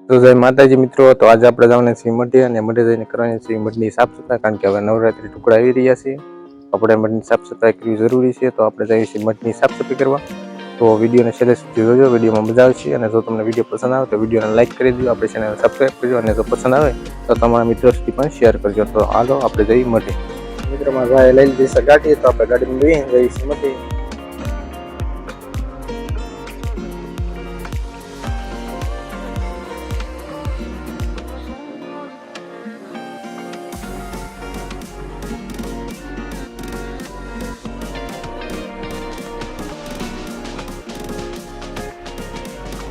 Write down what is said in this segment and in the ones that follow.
તો જય માતાજી મિત્રો, તો આજે આપણે જવાના છીએ મઢે અને મઢે જઈને કરવાની છે મઢની સાફ સફાઈ, કારણ કે હવે નવરાત્રી ટુકડા આવી રહ્યા છે. આપણે મઢની સાફ સફાઈ કરવી જરૂરી છે, તો આપણે જઈએ છીએ મઢની સાફ સફાઈ કરવા. તો વિડીયોને છેલ્લે સુધી જોજો, વિડીયોમાં મજા આવશે. અને જો તમને વિડીયો પસંદ આવે તો વિડીયોને લાઈક કરી દો, આપણી ચેનલને સબસ્ક્રાઈબ કરજો, અને જો પસંદ આવે તો તમારા મિત્રો સુધી પણ શેર કરજો. તો હાલો આપણે જઈએ મઢે. મિત્રોમાં ભાઈ લઈ લીધી છે ગાડી, તો આપણે ગાડીમાં બેસીને જઈએ છીએ મઢે.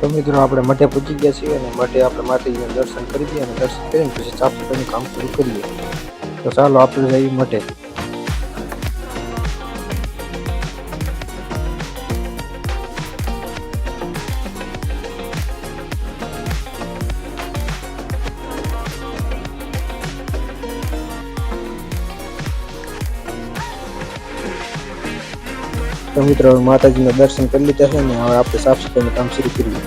તો મિત્રો આપણે મઢે પહોંચી ગયા છીએ અને મઢે આપણે માતાજીના દર્શન કરી દઈએ અને દર્શન કરીને પછી સાફ સફાઈનું કામ શરૂ કરીએ. તો ચાલો આપણે જઈએ મઢે. તો મિત્રો માતાજીના દર્શન કરી લીધા છે ને હવે આપણે સાફ સફાઈનું કામ શરૂ કરીએ.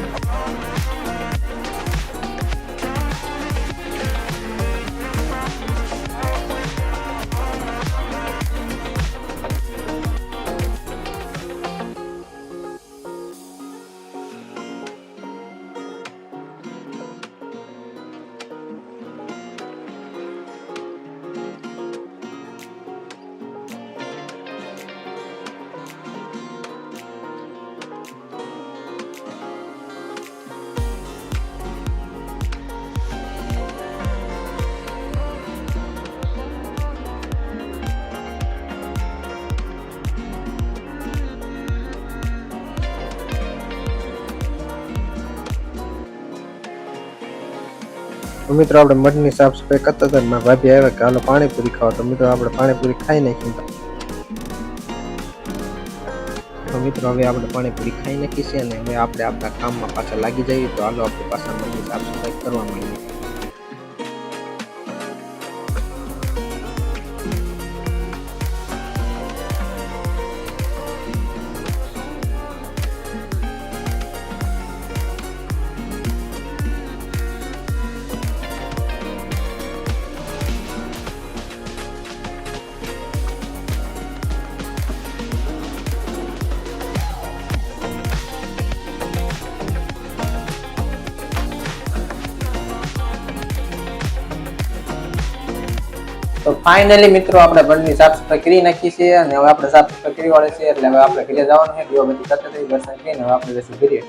તો મિત્રો આપણે મઢની સાફ સફાઈ કરતા હતા, મારા ભાભી આવ્યા કે હાલો પાણીપુરી ખાવા. તો મિત્રો આપણે પાણીપુરી ખાઈ નાખી. તો મિત્રો હવે આપણે પાણીપુરી ખાઈ નાખી છે અને હવે આપણે આપણા કામમાં પાછા લાગી જઈએ. તો હાલો આપણે પાછા મઢની સાફ સફાઈ કરવા માંડીએ. તો ફાઇનલી મિત્રો આપણે મઢની સાફ સફાઈ કરી નાખી છે અને હવે આપણે સાફ સફાઈ કરી વાળી છે, એટલે હવે આપણે ઘરે જવાનું છે. દીવાબત્તી કરતા દર્શન કરીને હવે આપણે જઈશું ઘરે.